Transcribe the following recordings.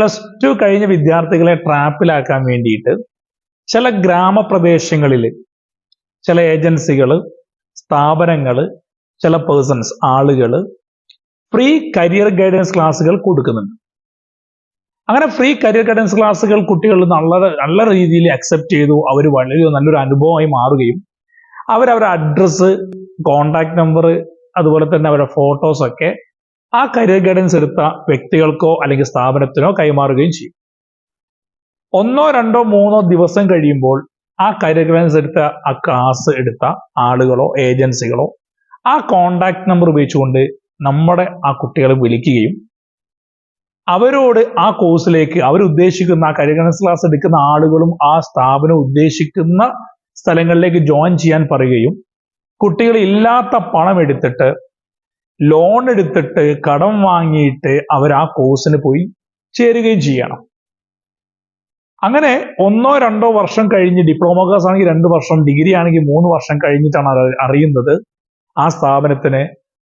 +2 കഴിഞ്ഞ വിദ്യാർത്ഥികളെ ട്രാപ്പിലാക്കാൻ വേണ്ടിയിട്ട് ചില ഗ്രാമപ്രദേശങ്ങളിൽ ചില ഏജൻസികൾ, സ്ഥാപനങ്ങൾ, ചില പേഴ്സൺസ്, ആളുകൾ ഫ്രീ കരിയർ ഗൈഡൻസ് ക്ലാസ്സുകൾ കൊടുക്കുന്നുണ്ട്. അങ്ങനെ ഫ്രീ കരിയർ ഗൈഡൻസ് ക്ലാസ്സുകൾ കുട്ടികൾ നല്ല രീതിയിൽ അക്സെപ്റ്റ് ചെയ്തു. അവർ വളരെ നല്ലൊരു അനുഭവമായി മാറുകയും അവരവരുടെ അഡ്രസ്സ്, കോണ്ടാക്ട് നമ്പർ, അതുപോലെ തന്നെ അവരുടെ ഫോട്ടോസ് ഒക്കെ ആ കരിയർ ഗൈഡൻസ് എടുത്ത വ്യക്തികൾക്കോ അല്ലെങ്കിൽ സ്ഥാപനത്തിനോ കൈമാറുകയും ചെയ്യും. 1, 2, 3 ദിവസം കഴിയുമ്പോൾ ആ കരിയർ ഗൈഡൻസ് എടുത്ത ആ ക്ലാസ് എടുത്ത ആളുകളോ ഏജൻസികളോ ആ കോണ്ടാക്ട് നമ്പർ ഉപയോഗിച്ചുകൊണ്ട് നമ്മുടെ ആ കുട്ടികളെ വിളിക്കുകയും അവരോട് ആ കോഴ്സിലേക്ക് അവരുദ്ദേശിക്കുന്ന ആ കരിയർ ഗൈഡൻസ് ക്ലാസ് എടുക്കുന്ന ആളുകളും ആ സ്ഥാപനം ഉദ്ദേശിക്കുന്ന സ്ഥലങ്ങളിലേക്ക് ജോയിൻ ചെയ്യാൻ പറയുകയും കുട്ടികൾ ഇല്ലാത്ത പണം എടുത്തിട്ട്, ലോൺ എടുത്തിട്ട്, കടം വാങ്ങിയിട്ട് അവർ ആ കോഴ്സിന് പോയി ചേരുകയും ചെയ്യണം. അങ്ങനെ 1, 2 വർഷം കഴിഞ്ഞ്, ഡിപ്ലോമ ക്ലാസ് ആണെങ്കിൽ 2 വർഷം, ഡിഗ്രി ആണെങ്കിൽ 3 വർഷം കഴിഞ്ഞിട്ടാണ് അറിയുന്നത് ആ സ്ഥാപനത്തിന്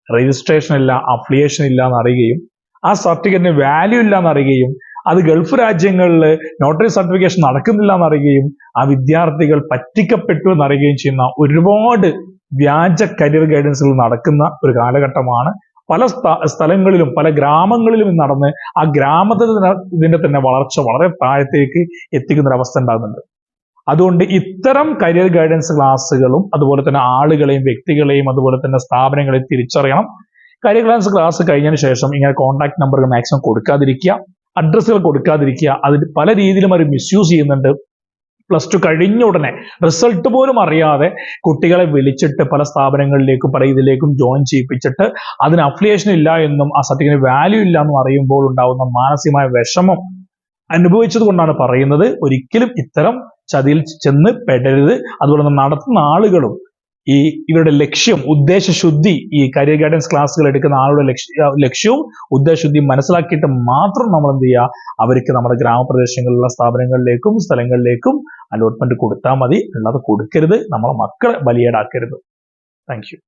രജിസ്ട്രേഷൻ ഇല്ല, അഫിലിയേഷൻ ഇല്ല എന്നറിയുകയും ആ സർട്ടിഫിക്കറ്റിന് വാല്യൂ ഇല്ല എന്നറിയുകയും അത് ഗൾഫ് രാജ്യങ്ങളിൽ നോട്ടറി സർട്ടിഫിക്കേഷൻ നടക്കുന്നില്ല എന്നറിയുകയും ആ വിദ്യാർത്ഥികൾ പറ്റിക്കപ്പെട്ടു എന്നറിയുകയും ചെയ്യുന്ന ഒരുപാട് വ്യാജ കരിയർ ഗൈഡൻസുകൾ നടക്കുന്ന ഒരു കാലഘട്ടമാണ്. പല സ്ഥലങ്ങളിലും പല ഗ്രാമങ്ങളിലും നടന്ന് ആ ഗ്രാമത്തിന്റെ തന്നെ വളർച്ച വളരെ താഴത്തേക്ക് എത്തിക്കുന്ന ഒരു അവസ്ഥ ഉണ്ടാകുന്നുണ്ട്. അതുകൊണ്ട് ഇത്തരം കരിയർ ഗൈഡൻസ് ക്ലാസ്സുകളും അതുപോലെ തന്നെ ആളുകളെയും വ്യക്തികളെയും അതുപോലെ തന്നെ സ്ഥാപനങ്ങളെയും തിരിച്ചറിയണം. കരിയർ ഗൈഡൻസ് ക്ലാസ് കഴിഞ്ഞതിന് ശേഷം ഇങ്ങനെ കോൺടാക്ട് നമ്പറുകൾ മാക്സിമം കൊടുക്കാതിരിക്കുക, അഡ്രസ്സുകൾ കൊടുക്കാതിരിക്കുക. അതിൽ പല രീതിയിലും അവർ മിസ്യൂസ് ചെയ്യുന്നുണ്ട്. +2 കഴിഞ്ഞ ഉടനെ റിസൾട്ട് പോലും അറിയാതെ കുട്ടികളെ വിളിച്ചിട്ട് പല സ്ഥാപനങ്ങളിലേക്കും പല ഇതിലേക്കും ജോയിൻ ചെയ്യിപ്പിച്ചിട്ട് അതിന് അഫിലിയേഷൻ ഇല്ല എന്നും ആ സർട്ടിഫിക്കറ്റിന് വാല്യൂ ഇല്ല എന്നും അറിയുമ്പോൾ ഉണ്ടാകുന്ന മാനസികമായ വിഷമം അനുഭവിച്ചത് കൊണ്ടാണ് പറയുന്നത്. ഒരിക്കലും ഇത്തരം ചതിയിൽ ചെന്ന് പെടരുത്. അതുപോലെ തന്നെ നടത്തുന്ന ആളുകളും ഇവരുടെ ലക്ഷ്യം, ഉദ്ദേശശുദ്ധി, ഈ കരിയർ ഗൈഡൻസ് ക്ലാസ്സുകൾ എടുക്കുന്ന ആളുടെ ലക്ഷ്യവും ഉദ്ദേശശുദ്ധിയും മനസ്സിലാക്കിയിട്ട് മാത്രം നമ്മൾ എന്ത് ചെയ്യുക, അവർക്ക് നമ്മുടെ ഗ്രാമപ്രദേശങ്ങളിലുള്ള സ്ഥാപനങ്ങളിലേക്കും സ്ഥലങ്ങളിലേക്കും അലോട്ട്മെന്റ് കൊടുത്താൽ മതി. അല്ലാതെ കൊടുക്കരുത്. നമ്മളെ മക്കളെ ബലിയേടാക്കരുത്. Thank you.